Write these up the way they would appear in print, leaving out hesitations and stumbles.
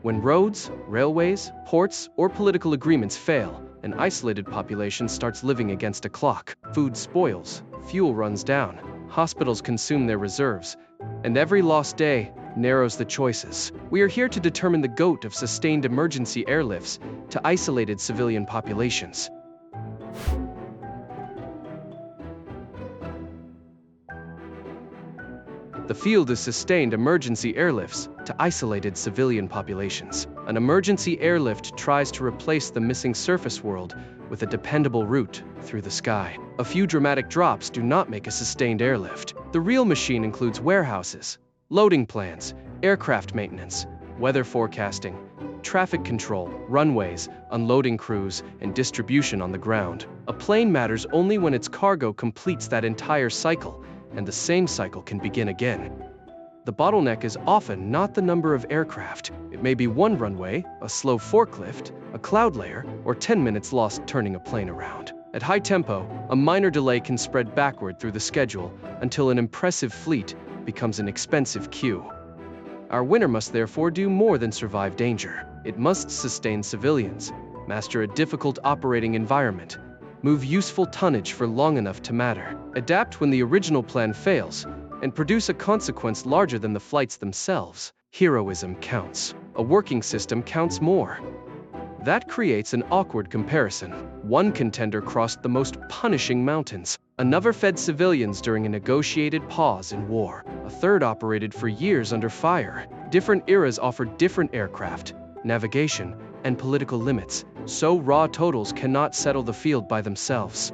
When roads, railways, ports, or political agreements fail, an isolated population starts living against a clock. Food spoils, fuel runs down, hospitals consume their reserves, and every lost day narrows the choices. We are here to determine the GOAT of sustained emergency airlifts to isolated civilian populations. The field is sustained emergency airlifts to isolated civilian populations. An emergency airlift tries to replace the missing surface world with a dependable route through the sky. A few dramatic drops do not make a sustained airlift. The real machine includes warehouses, loading plans, aircraft maintenance, weather forecasting, traffic control, runways, unloading crews, and distribution on the ground. A plane matters only when its cargo completes that entire cycle, and the same cycle can begin again. The bottleneck is often not the number of aircraft. It may be one runway, a slow forklift, a cloud layer, or 10 minutes lost turning a plane around. At high tempo, a minor delay can spread backward through the schedule until an impressive fleet becomes an expensive queue. Our winner must therefore do more than survive danger. It must sustain civilians, master a difficult operating environment, move useful tonnage for long enough to matter, adapt when the original plan fails, and produce a consequence larger than the flights themselves. Heroism counts. A working system counts more. That creates an awkward comparison. One contender crossed the most punishing mountains. Another fed civilians during a negotiated pause in war. A third operated for years under fire. Different eras offered different aircraft, navigation, and political limits, so raw totals cannot settle the field by themselves.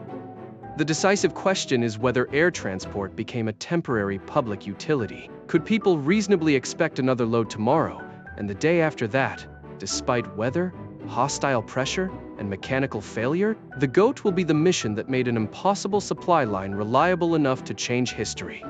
The decisive question is whether air transport became a temporary public utility. Could people reasonably expect another load tomorrow, and the day after that, despite weather, hostile pressure, and mechanical failure? The GOAT will be the mission that made an impossible supply line reliable enough to change history.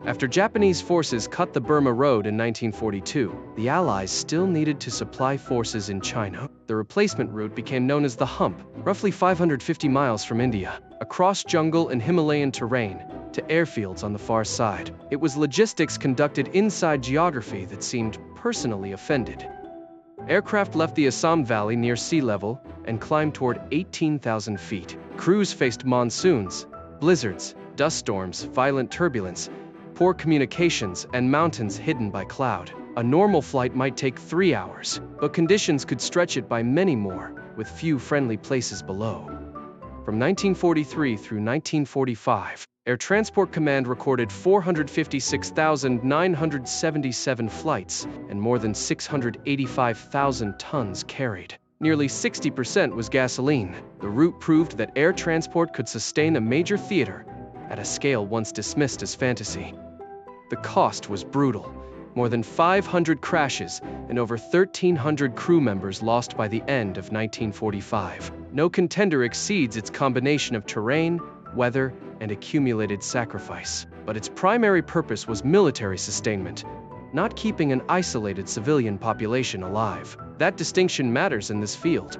After Japanese forces cut the Burma Road in 1942, the Allies still needed to supply forces in China. The replacement route became known as the Hump, roughly 550 miles from India, across jungle and Himalayan terrain, to airfields on the far side. It was logistics conducted inside geography that seemed personally offended. Aircraft left the Assam Valley near sea level and climbed toward 18,000 feet. Crews faced monsoons, blizzards, dust storms, violent turbulence, poor communications, and mountains hidden by cloud. A normal flight might take 3 hours, but conditions could stretch it by many more, with few friendly places below. From 1943 through 1945, Air Transport Command recorded 456,977 flights and more than 685,000 tons carried. Nearly 60% was gasoline. The route proved that air transport could sustain a major theater at a scale once dismissed as fantasy. The cost was brutal. More than 500 crashes and over 1,300 crew members lost by the end of 1945. No contender exceeds its combination of terrain, weather, and accumulated sacrifice. But its primary purpose was military sustainment, not keeping an isolated civilian population alive. That distinction matters in this field.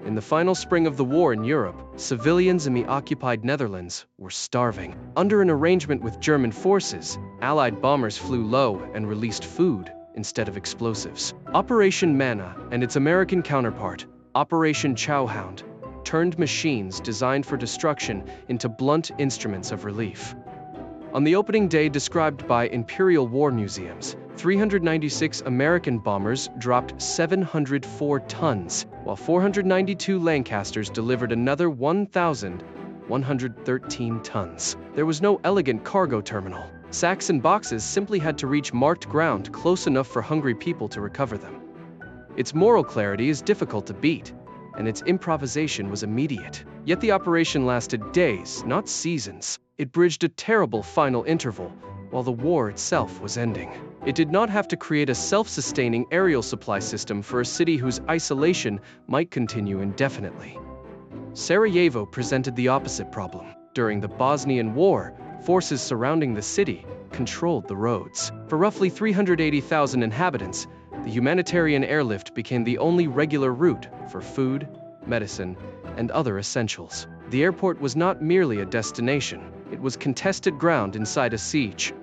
In the final spring of the war in Europe, civilians in the occupied Netherlands were starving. Under an arrangement with German forces, Allied bombers flew low and released food instead of explosives. Operation Manna and its American counterpart, Operation Chowhound, turned machines designed for destruction into blunt instruments of relief. On the opening day described by Imperial War Museums, 396 American bombers dropped 704 tons, while 492 Lancasters delivered another 1,113 tons. There was no elegant cargo terminal. Sacks and boxes simply had to reach marked ground close enough for hungry people to recover them. Its moral clarity is difficult to beat, and its improvisation was immediate. Yet the operation lasted days, not seasons. It bridged a terrible final interval, while the war itself was ending. It did not have to create a self-sustaining aerial supply system for a city whose isolation might continue indefinitely. Sarajevo presented the opposite problem. During the Bosnian War, forces surrounding the city controlled the roads. For roughly 380,000 inhabitants, the humanitarian airlift became the only regular route for food, medicine, and other essentials. The airport was not merely a destination, it was contested ground inside a siege.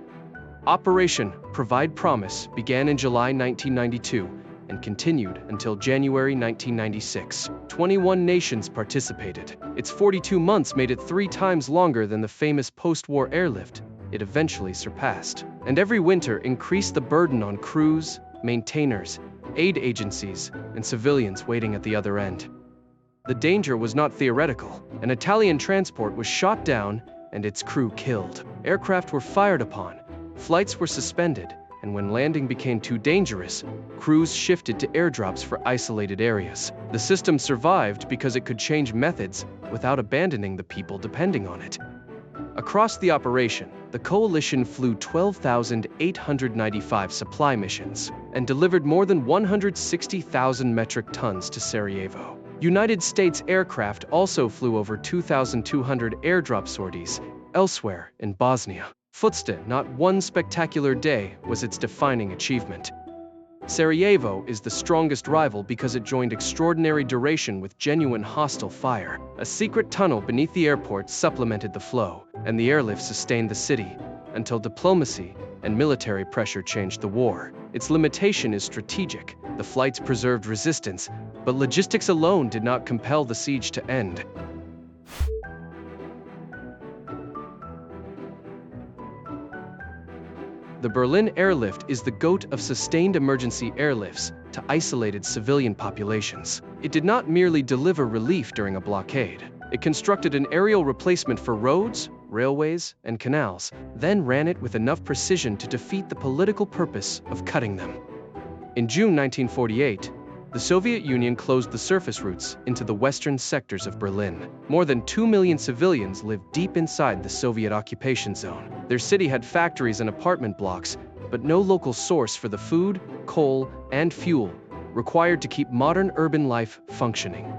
Operation Provide Promise began in July 1992 and continued until January 1996. 21 nations participated. Its 42 months made it 3 times longer than the famous post-war airlift it eventually surpassed. And every winter increased the burden on crews, maintainers, aid agencies, and civilians waiting at the other end. The danger was not theoretical. An Italian transport was shot down and its crew killed. Aircraft were fired upon, flights were suspended, and when landing became too dangerous, crews shifted to airdrops for isolated areas. The system survived because it could change methods without abandoning the people depending on it. Across the operation, the coalition flew 12,895 supply missions and delivered more than 160,000 metric tons to Sarajevo. United States aircraft also flew over 2,200 airdrop sorties elsewhere in Bosnia. Footstead, not one spectacular day was its defining achievement. Sarajevo is the strongest rival because it joined extraordinary duration with genuine hostile fire. A secret tunnel beneath the airport supplemented the flow, and the airlift sustained the city until diplomacy and military pressure changed the war. Its limitation is strategic. The flights preserved resistance, but logistics alone did not compel the siege to end. The Berlin airlift is the GOAT of sustained emergency airlifts to isolated civilian populations. It did not merely deliver relief during a blockade. It constructed an aerial replacement for roads, railways, and canals, then ran it with enough precision to defeat the political purpose of cutting them. In June 1948, the Soviet Union closed the surface routes into the western sectors of Berlin. More than 2 million civilians lived deep inside the Soviet occupation zone. Their city had factories and apartment blocks, but no local source for the food, coal, and fuel required to keep modern urban life functioning.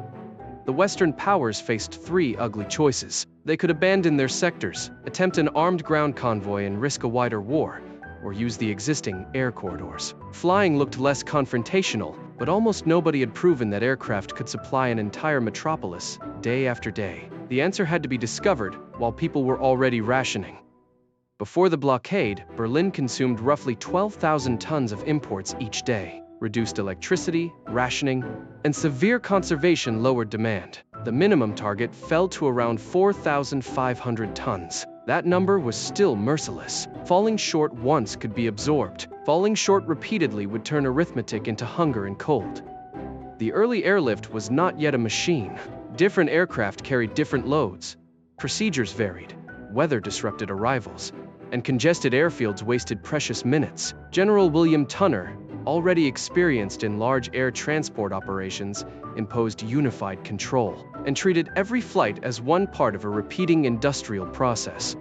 The Western powers faced 3 ugly choices. They could abandon their sectors, attempt an armed ground convoy and risk a wider war, or use the existing air corridors. Flying looked less confrontational, but almost nobody had proven that aircraft could supply an entire metropolis day after day. The answer had to be discovered while people were already rationing. Before the blockade, Berlin consumed roughly 12,000 tons of imports each day. Reduced electricity, rationing, and severe conservation lowered demand. The minimum target fell to around 4,500 tons. That number was still merciless. Falling short once could be absorbed. Falling short repeatedly would turn arithmetic into hunger and cold. The early airlift was not yet a machine. Different aircraft carried different loads. Procedures varied. Weather disrupted arrivals, and congested airfields wasted precious minutes. General William Tunner, already experienced in large air transport operations, imposed unified control and treated every flight as one part of a repeating industrial process.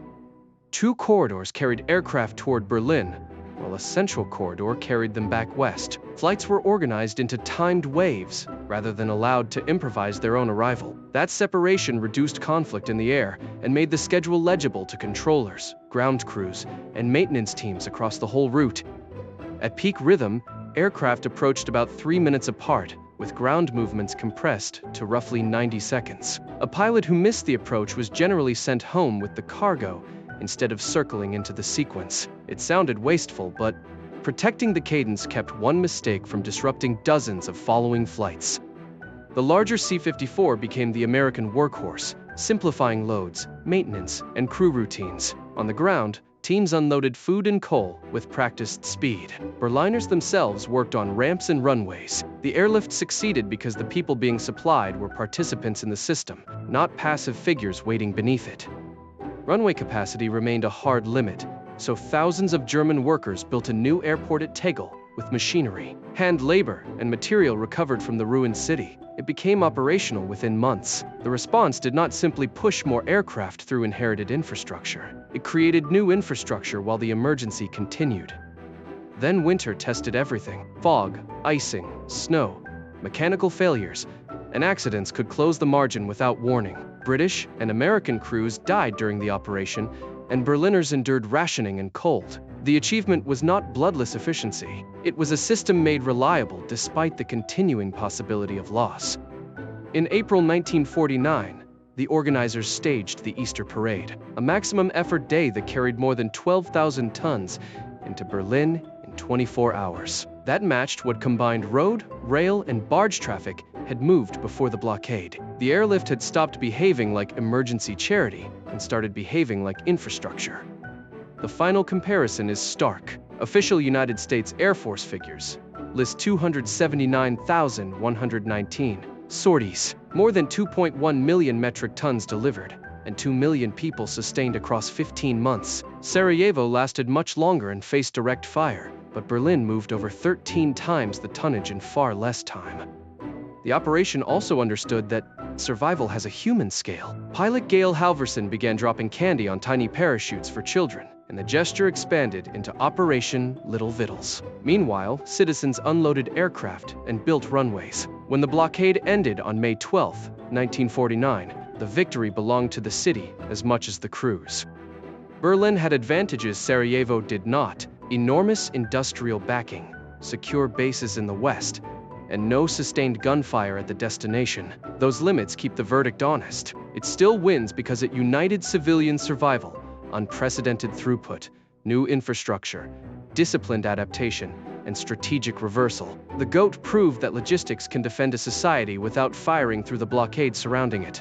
2 corridors carried aircraft toward Berlin, while a central corridor carried them back west. Flights were organized into timed waves rather than allowed to improvise their own arrival. That separation reduced conflict in the air and made the schedule legible to controllers, ground crews, and maintenance teams across the whole route. At peak rhythm, aircraft approached about 3 minutes apart, with ground movements compressed to roughly 90 seconds. A pilot who missed the approach was generally sent home with the cargo instead of circling into the sequence. It sounded wasteful, but protecting the cadence kept one mistake from disrupting dozens of following flights. The larger C-54 became the American workhorse, simplifying loads, maintenance, and crew routines. On the ground, teams unloaded food and coal with practiced speed. Berliners themselves worked on ramps and runways. The airlift succeeded because the people being supplied were participants in the system, not passive figures waiting beneath it. Runway capacity remained a hard limit, so thousands of German workers built a new airport at Tegel with machinery, hand labor, and material recovered from the ruined city. It became operational within months. The response did not simply push more aircraft through inherited infrastructure. It created new infrastructure while the emergency continued. Then winter tested everything. Fog, icing, snow, mechanical failures, and accidents could close the margin without warning. British and American crews died during the operation, and Berliners endured rationing and cold. The achievement was not bloodless efficiency. It was a system made reliable despite the continuing possibility of loss. In April 1949, the organizers staged the Easter Parade, a maximum effort day that carried more than 12,000 tons into Berlin in 24 hours. That matched what combined road, rail, and barge traffic had moved before the blockade. The airlift had stopped behaving like emergency charity and started behaving like infrastructure. The final comparison is stark. Official United States Air Force figures list 279,119 sorties, more than 2.1 million metric tons delivered, and 2 million people sustained across 15 months. Sarajevo lasted much longer and faced direct fire, but Berlin moved over 13 times the tonnage in far less time. The operation also understood that survival has a human scale. Pilot Gail Halvorson began dropping candy on tiny parachutes for children, and the gesture expanded into Operation Little Vittles. Meanwhile, citizens unloaded aircraft and built runways. When the blockade ended on May 12, 1949, the victory belonged to the city as much as the crews. Berlin had advantages Sarajevo did not: enormous industrial backing, secure bases in the west, and no sustained gunfire at the destination. Those limits keep the verdict honest. It still wins because it united civilian survival, unprecedented throughput, new infrastructure, disciplined adaptation, and strategic reversal. The GOAT proved that logistics can defend a society without firing through the blockade surrounding it.